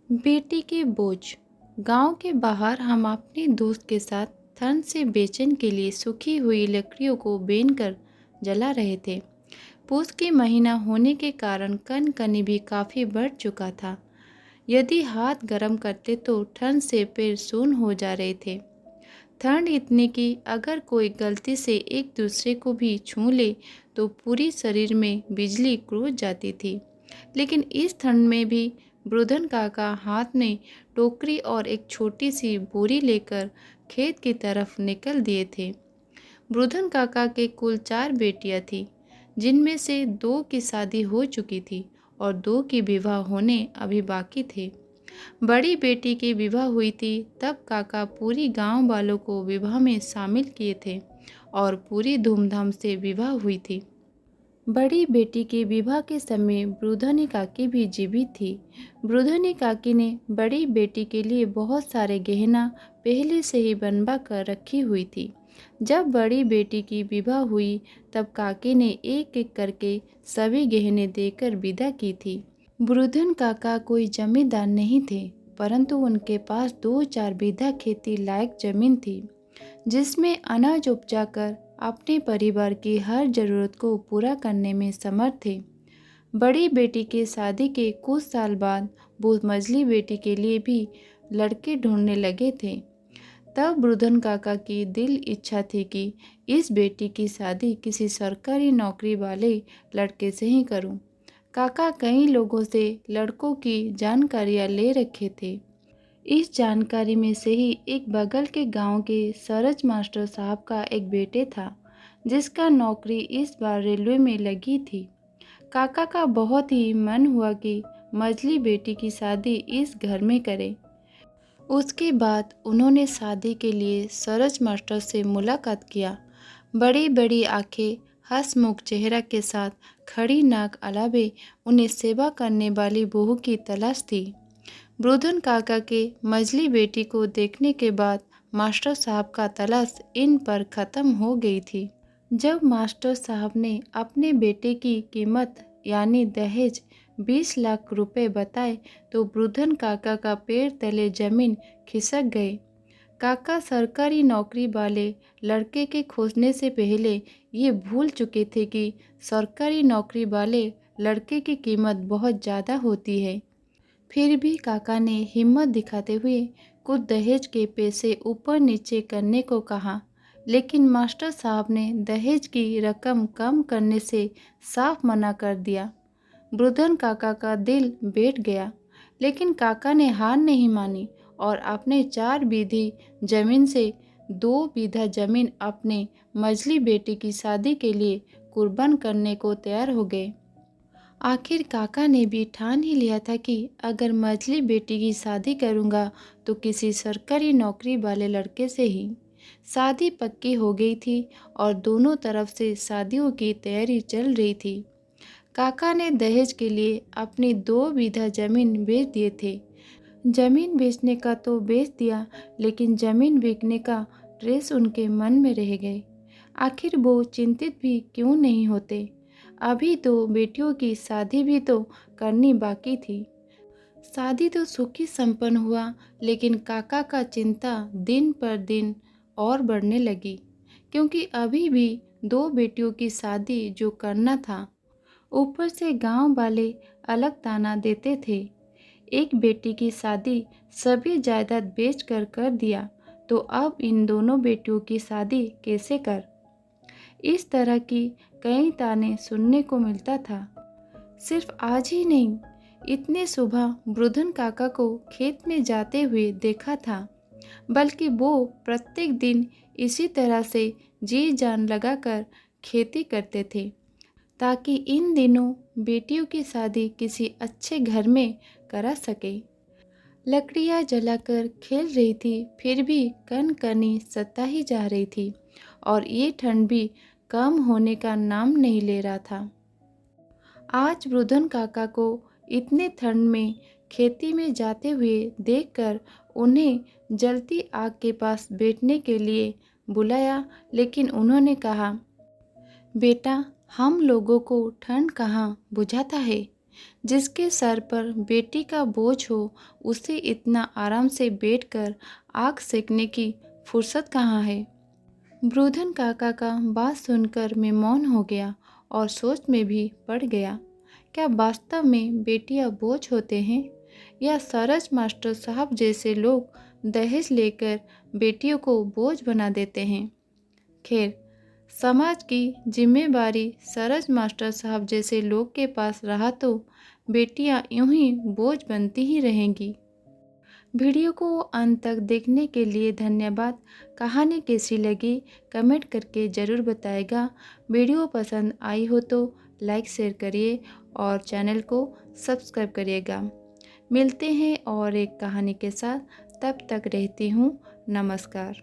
बेटी के बोझ। गांव के बाहर हम अपने दोस्त के साथ ठंड से बेचैन के लिए सूखी हुई लकड़ियों को बेन कर जला रहे थे। पूस के महीना होने के कारण कनकनी भी काफ़ी बढ़ चुका था। यदि हाथ गर्म करते तो ठंड से पैर सून हो जा रहे थे। ठंड इतनी कि अगर कोई गलती से एक दूसरे को भी छू ले तो पूरी शरीर में बिजली कूद जाती थी। लेकिन इस ठंड में भी वृद्धन काका हाथ में टोकरी और एक छोटी सी बोरी लेकर खेत की तरफ निकल दिए थे। वृद्धन काका के कुल 4 बेटियां थीं, जिनमें से 2 की शादी हो चुकी थी और 2 की विवाह होने अभी बाकी थे। बड़ी बेटी की विवाह हुई थी तब काका पूरी गांव वालों को विवाह में शामिल किए थे और पूरी धूमधाम से विवाह हुई थी। बड़ी बेटी के विवाह के समय वृद्धनी काकी भी जीवित थी। वृद्धनी काकी ने बड़ी बेटी के लिए बहुत सारे गहना पहले से ही बनवा कर रखी हुई थी। जब बड़ी बेटी की विवाह हुई तब काकी ने एक एक करके सभी गहने देकर विदा की थी। वृद्धन काका कोई जमींदार नहीं थे, परंतु उनके पास 2-4 बीघा खेती लायक जमीन थी, जिसमें अनाज उपजाकर अपने परिवार की हर जरूरत को पूरा करने में समर्थ थे। बड़ी बेटी के शादी के कुछ साल बाद वो मझली बेटी के लिए भी लड़के ढूंढने लगे थे। तब वृद्धन काका की दिल इच्छा थी कि इस बेटी की शादी किसी सरकारी नौकरी वाले लड़के से ही करूं। काका कई लोगों से लड़कों की जानकारियां ले रखे थे। इस जानकारी में से ही एक बगल के गांव के सरज मास्टर साहब का एक बेटे था, जिसका नौकरी इस बार रेलवे में लगी थी। काका का बहुत ही मन हुआ कि मझली बेटी की शादी इस घर में करे। उसके बाद उन्होंने शादी के लिए सरज मास्टर से मुलाकात किया। बड़ी बड़ी आंखें, हंसमुख चेहरा के साथ खड़ी नाक अलावे उन्हें सेवा करने वाली बहू की तलाश थी। वृद्धन काका के मझली बेटी को देखने के बाद मास्टर साहब का तलाश इन पर ख़त्म हो गई थी। जब मास्टर साहब ने अपने बेटे की कीमत यानी दहेज 20 लाख रुपए बताए तो वृद्धन काका का पैर तले जमीन खिसक गए। काका सरकारी नौकरी वाले लड़के के खोजने से पहले ये भूल चुके थे कि सरकारी नौकरी वाले लड़के की कीमत बहुत ज़्यादा होती है। फिर भी काका ने हिम्मत दिखाते हुए कुछ दहेज के पैसे ऊपर नीचे करने को कहा, लेकिन मास्टर साहब ने दहेज की रकम कम करने से साफ मना कर दिया। वृद्धन काका का दिल बैठ गया, लेकिन काका ने हार नहीं मानी और अपने 4 बीघी जमीन से 2 बीघा जमीन अपने मझली बेटी की शादी के लिए कुर्बान करने को तैयार हो गए। आखिर काका ने भी ठान ही लिया था कि अगर मझली बेटी की शादी करूंगा तो किसी सरकारी नौकरी वाले लड़के से ही। शादी पक्की हो गई थी और दोनों तरफ से शादियों की तैयारी चल रही थी। काका ने दहेज के लिए अपनी 2 बीघा जमीन बेच दिए थे। जमीन बेचने का तो बेच दिया, लेकिन जमीन बिकने का ट्रेस उनके मन में रह गए। आखिर वो चिंतित भी क्यों नहीं होते। अभी तो बेटियों की शादी भी तो करनी बाकी थी। शादी तो सुखी संपन्न हुआ, लेकिन काका का चिंता दिन पर दिन और बढ़ने लगी, क्योंकि अभी भी 2 बेटियों की शादी जो करना था। ऊपर से गांव वाले अलग ताना देते थे। एक बेटी की शादी सभी जायदाद बेचकर कर दिया, तो अब इन दोनों बेटियों की शादी कैसे कर। इस तरह की कई ताने सुनने को मिलता था। सिर्फ आज ही नहीं, इतने सुबह वृद्धन काका को खेत में जाते हुए देखा था, बल्कि वो प्रत्येक दिन इसी तरह से जी जान लगाकर खेती करते थे, ताकि इन दिनों बेटियों की शादी किसी अच्छे घर में करा सके। लकड़ियाँ जलाकर खेल रही थी, फिर भी कनकनी सता ही जा रही थी और ये ठंड भी कम होने का नाम नहीं ले रहा था। आज वृद्धन काका को इतने ठंड में खेती में जाते हुए देखकर उन्हें जलती आग के पास बैठने के लिए बुलाया, लेकिन उन्होंने कहा, बेटा, हम लोगों को ठंड कहाँ बुझाता है। जिसके सर पर बेटी का बोझ हो उसे इतना आराम से बैठकर आग सेकने की फुर्सत कहाँ है। ब्रूधन काका का बात सुनकर मैं मौन हो गया और सोच में भी पड़ गया। क्या वास्तव में बेटियां बोझ होते हैं या सरज मास्टर साहब जैसे लोग दहेज लेकर बेटियों को बोझ बना देते हैं। खैर, समाज की जिम्मेवारी सरज मास्टर साहब जैसे लोग के पास रहा तो बेटियां यूं ही बोझ बनती ही रहेंगी। वीडियो को अंत तक देखने के लिए धन्यवाद। कहानी कैसी लगी कमेंट करके ज़रूर बताएगा। वीडियो पसंद आई हो तो लाइक शेयर करिए और चैनल को सब्सक्राइब करिएगा। मिलते हैं और एक कहानी के साथ, तब तक रहती हूँ नमस्कार।